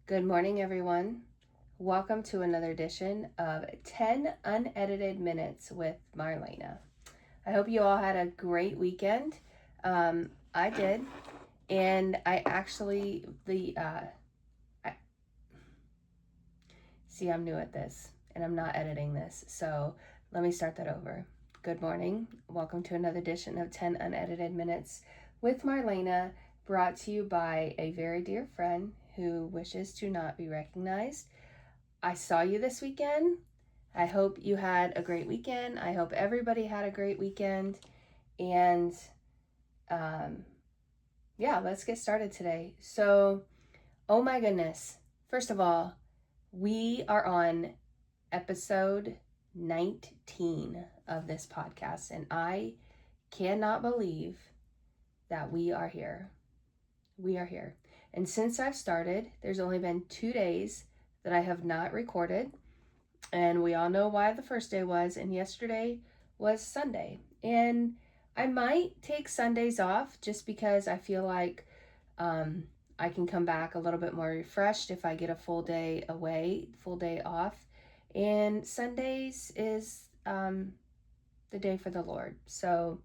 Good morning, everyone. Welcome to another edition of 10 Unedited Minutes with Marlena. I hope you all had a great weekend. I did, and I actually see I'm new at this, and I'm not editing this, so let me start that over. Good morning. Welcome to another edition of 10 Unedited Minutes with Marlena, brought to you by a very dear friend who wishes to not be recognized. I saw you this weekend. I hope you had a great weekend. I hope everybody had a great weekend. And yeah, let's get started today. So, oh my goodness. First of all, we are on episode 19 of this podcast, and I cannot believe that we are here. We are here. And since I've started, there's only been 2 days that I have not recorded. And we all know why the first day was. And yesterday was Sunday. And I might take Sundays off just because I feel like I can come back a little bit more refreshed if I get a full day away, full day off. And Sundays is the day for the Lord. So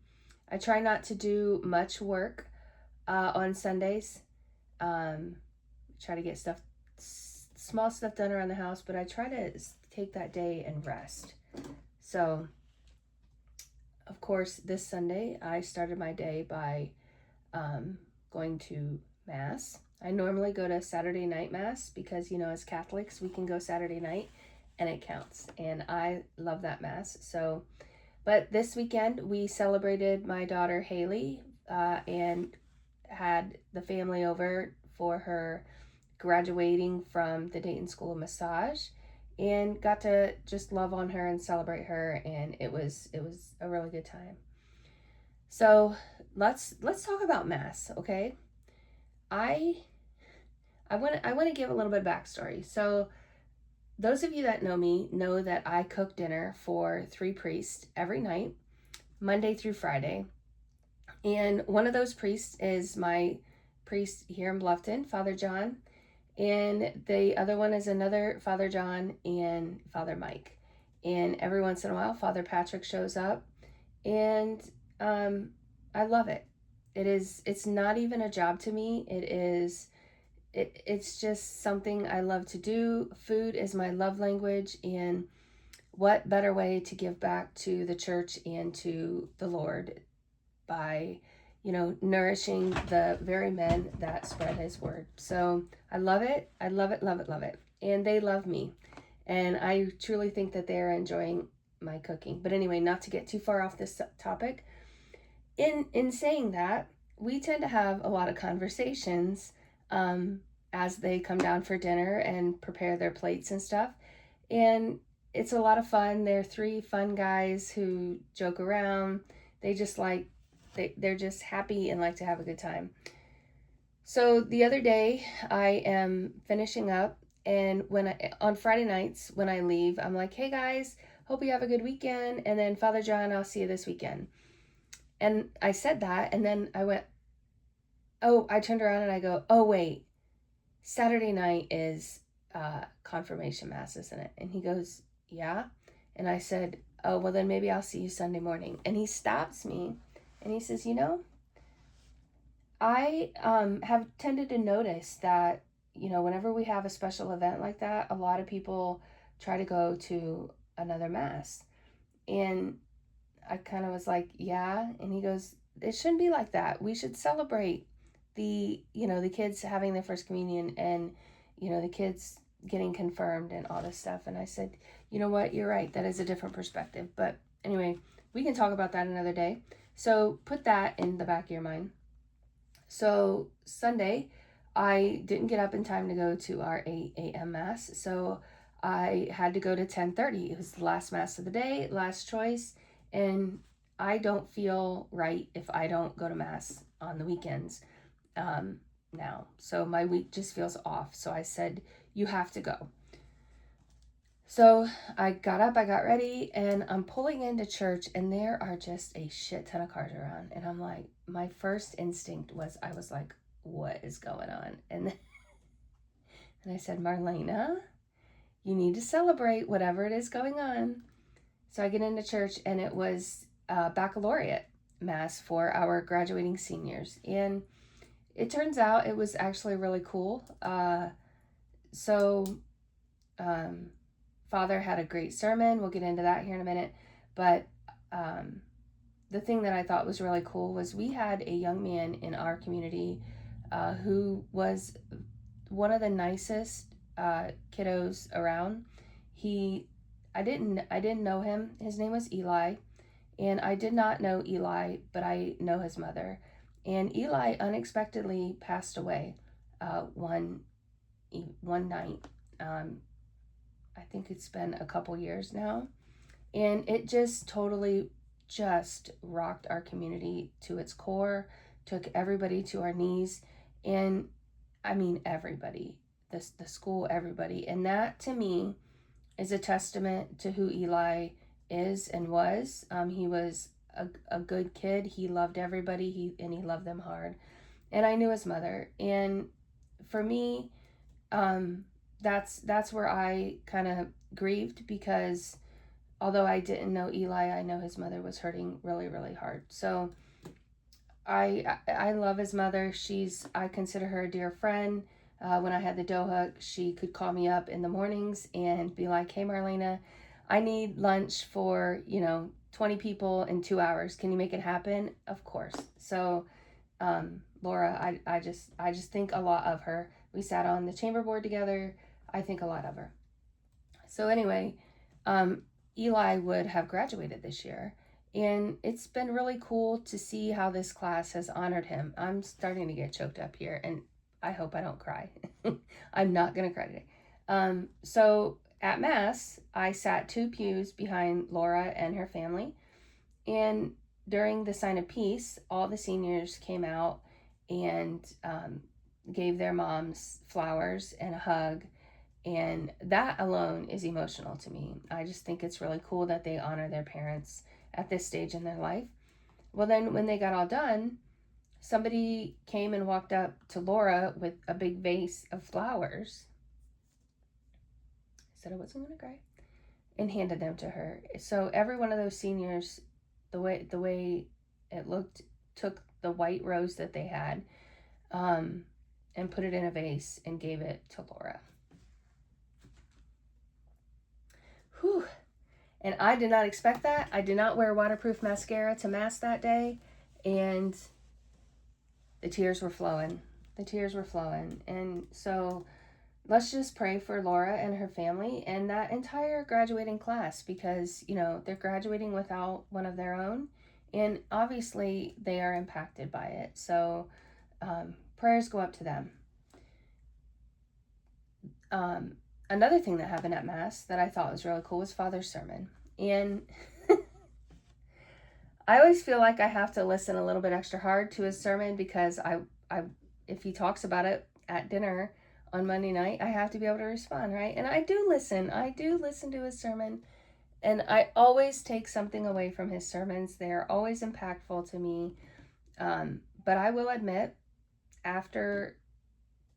I try not to do much work on Sundays. Try to get small stuff done around the house, but I try to take that day and rest. So, of course, this Sunday I started my day by going to Mass. I normally go to Saturday night Mass because, as Catholics, we can go Saturday night and it counts. And I love that Mass. So, but this weekend we celebrated my daughter Haley and had the family over for her graduating from the Dayton School of Massage, and got to just love on her and celebrate her, and it was a really good time. So let's talk about Mass, okay? I want to give a little bit of backstory. So those of you that know me know that I cook dinner for 3 priests every night, Monday through Friday. And one of those priests is my priest here in Bluffton, Father John. And the other one is another Father John and Father Mike. And every once in a while, Father Patrick shows up. And I love it. It's not even a job to me. It's just something I love to do. Food is my love language. And what better way to give back to the church and to the Lord by nourishing the very men that spread his word. So I love it. I love it, love it, love it. And they love me. And I truly think that they're enjoying my cooking. But anyway, not to get too far off this topic. In saying that, we tend to have a lot of conversations as they come down for dinner and prepare their plates and stuff. And it's a lot of fun. They're 3 fun guys who joke around. They just they're just happy and like to have a good time. So the other day I am finishing up, and on Friday nights when I leave, I'm like, hey guys, hope you have a good weekend. And then Father John, I'll see you this weekend. And I said that, and then I turned around and I go, oh wait, Saturday night is confirmation Mass, isn't it? And he goes, yeah. And I said, oh, well then maybe I'll see you Sunday morning. And he stops me and he says, I have tended to notice that, whenever we have a special event like that, a lot of people try to go to another Mass. And I kind of was like, yeah. And he goes, it shouldn't be like that. We should celebrate the kids having their first communion and, the kids getting confirmed and all this stuff. And I said, you know what, you're right. That is a different perspective. But anyway, we can talk about that another day. So put that in the back of your mind. So Sunday, I didn't get up in time to go to our 8 a.m. Mass. So I had to go to 10:30. It was the last Mass of the day, last choice. And I don't feel right if I don't go to Mass on the weekends now. So my week just feels off. So I said, you have to go. So I got up, I got ready, and I'm pulling into church, and there are just a shit ton of cars around. And I'm like, my first instinct was, I was like, what is going on? And And I said, Marlena, you need to celebrate whatever it is going on. So I get into church, and it was Baccalaureate Mass for our graduating seniors. And it turns out it was actually really cool. So Father had a great sermon. We'll get into that here in a minute. But the thing that I thought was really cool was we had a young man in our community who was one of the nicest kiddos around. I didn't know him. His name was Eli, and I did not know Eli, but I know his mother. And Eli unexpectedly passed away one night. I think it's been a couple years now, and it just totally just rocked our community to its core, took everybody to our knees, and I mean everybody, the school, everybody. And that to me is a testament to who Eli is and was. He was a good kid. He loved everybody. He loved them hard. And I knew his mother. And for me, that's where I kind of grieved, because although I didn't know Eli, I know his mother was hurting really, really hard. So I love his mother. I consider her a dear friend. When I had the dough hook, she could call me up in the mornings and be like, "Hey, Marlena, I need lunch for 20 people in 2 hours. Can you make it happen?" Of course. So Laura, I just think a lot of her. We sat on the chamber board together. I think a lot of her. So anyway, Eli would have graduated this year. And it's been really cool to see how this class has honored him. I'm starting to get choked up here, and I hope I don't cry. I'm not going to cry today. So at Mass, I sat 2 pews behind Laura and her family. And during the sign of peace, all the seniors came out and gave their moms flowers and a hug. And that alone is emotional to me. I just think it's really cool that they honor their parents at this stage in their life. Well, then when they got all done, somebody came and walked up to Laura with a big vase of flowers. I said I wasn't going to cry. And handed them to her. So every one of those seniors, the way it looked, took the white rose that they had and put it in a vase and gave it to Laura. Whew. And I did not expect that. I did not wear waterproof mascara to Mass that day. And the tears were flowing. And so let's just pray for Laura and her family and that entire graduating class, because, they're graduating without one of their own. And obviously they are impacted by it. So prayers go up to them. Another thing that happened at Mass that I thought was really cool was Father's sermon. And I always feel like I have to listen a little bit extra hard to his sermon, because I if he talks about it at dinner on Monday night, I have to be able to respond, right? And I do listen to his sermon, and I always take something away from his sermons. They are always impactful to me. But I will admit, after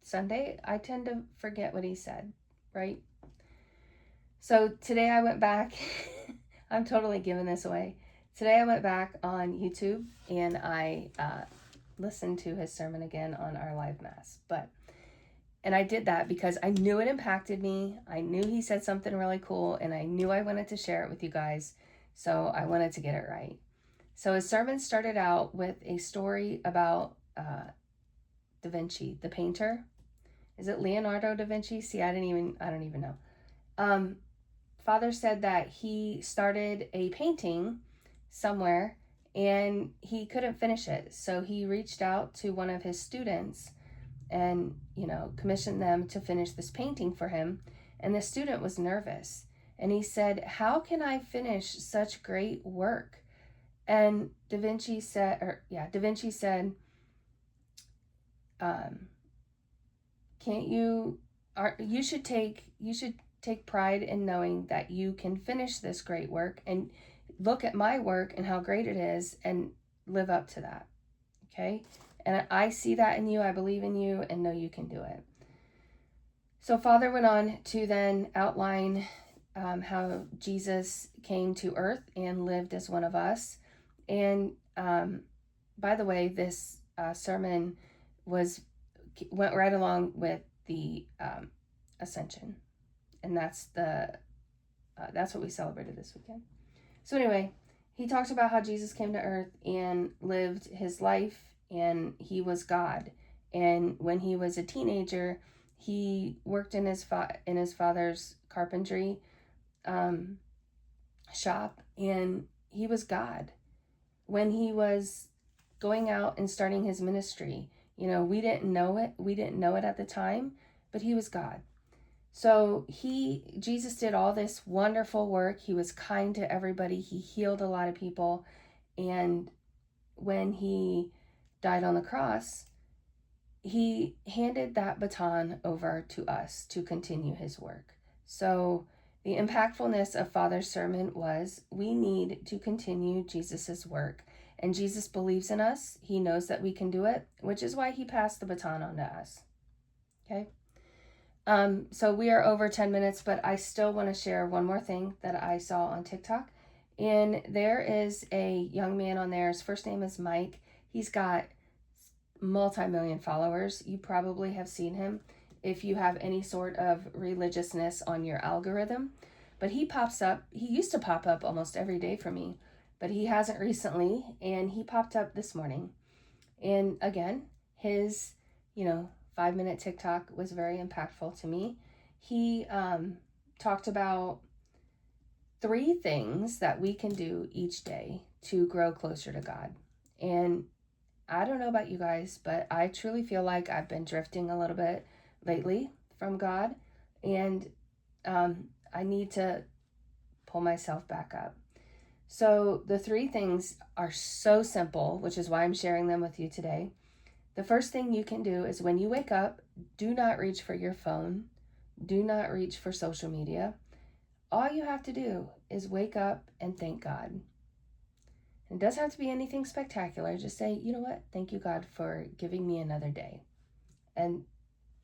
Sunday, I tend to forget what he said, right? So today I went back. I'm totally giving this away. Today I went back on YouTube and I listened to his sermon again on our live Mass. And I did that because I knew it impacted me. I knew he said something really cool, and I knew I wanted to share it with you guys. So I wanted to get it right. So his sermon started out with a story about Da Vinci, the painter. Is it Leonardo da Vinci? See, I don't even know. Father said that he started a painting somewhere and he couldn't finish it. So he reached out to one of his students and, commissioned them to finish this painting for him. And the student was nervous. And he said, "How can I finish such great work?" And Da Vinci said, "Can't you, you should take pride in knowing that you can finish this great work and look at my work and how great it is and live up to that." Okay? And I see that in you. I believe in you and know you can do it. So Father went on to then outline how Jesus came to earth and lived as one of us. And by the way, this sermon went right along with the Ascension, and that's what we celebrated this weekend. So anyway, he talked about how Jesus came to earth and lived his life, and he was God. And when he was a teenager, he worked in his father's carpentry shop, and he was God. When he was going out and starting his ministry, we didn't know it. We didn't know it at the time, but he was God. So Jesus did all this wonderful work. He was kind to everybody. He healed a lot of people. And when he died on the cross, he handed that baton over to us to continue his work. So the impactfulness of Father's sermon was, we need to continue Jesus's work. And Jesus believes in us. He knows that we can do it, which is why he passed the baton on to us. Okay? So we are over 10 minutes, but I still want to share one more thing that I saw on TikTok. And there is a young man on there. His first name is Mike. He's got multi-million followers. You probably have seen him if you have any sort of religiousness on your algorithm. But he pops up. He used to pop up almost every day for me, but he hasn't recently. And he popped up this morning. And again, his, 5-minute TikTok was very impactful to me. He talked about 3 things that we can do each day to grow closer to God. And I don't know about you guys, but I truly feel like I've been drifting a little bit lately from God, and I need to pull myself back up. So the 3 things are so simple, which is why I'm sharing them with you today. The first thing you can do is, when you wake up, do not reach for your phone. Do not reach for social media. All you have to do is wake up and thank God. It doesn't have to be anything spectacular. Just say, you know what? Thank you, God, for giving me another day. And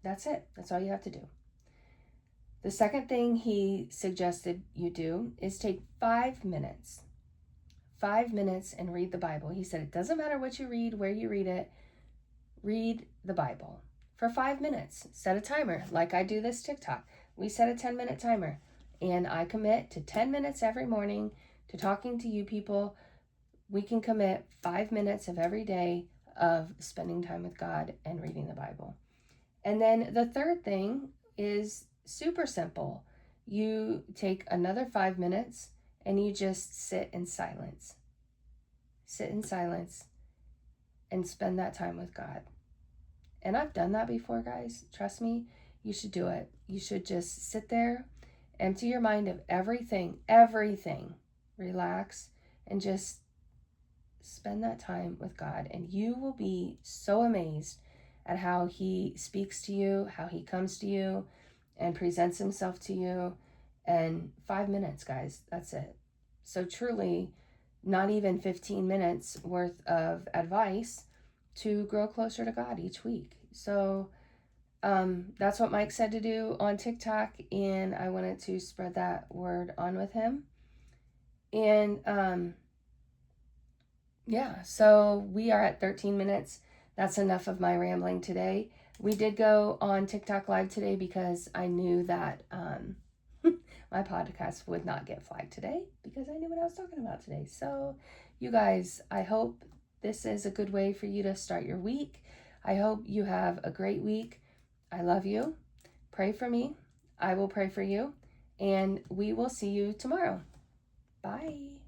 that's it. That's all you have to do. The second thing he suggested you do is take 5 minutes. 5 minutes and read the Bible. He said it doesn't matter what you read, where you read it. Read the Bible for 5 minutes. Set a timer, like I do this TikTok. We set a 10-minute timer, and I commit to 10 minutes every morning to talking to you people. We can commit 5 minutes of every day of spending time with God and reading the Bible. And then the third thing is super simple. You take another 5 minutes and you just sit in silence. Sit in silence and spend that time with God. And I've done that before, guys. Trust me, you should do it. You should just sit there, empty your mind of everything, relax, and just spend that time with God. And you will be so amazed at how he speaks to you, how he comes to you and presents himself to you. And 5 minutes, guys, that's it. So truly, not even 15 minutes worth of advice to grow closer to God each week. So that's what Mike said to do on TikTok, and I wanted to spread that word on with him. And yeah, so we are at 13 minutes. That's enough of my rambling today. We did go on TikTok live today because I knew that my podcast would not get flagged today, because I knew what I was talking about today. So you guys, I hope this is a good way for you to start your week. I hope you have a great week. I love you. Pray for me. I will pray for you. And we will see you tomorrow. Bye.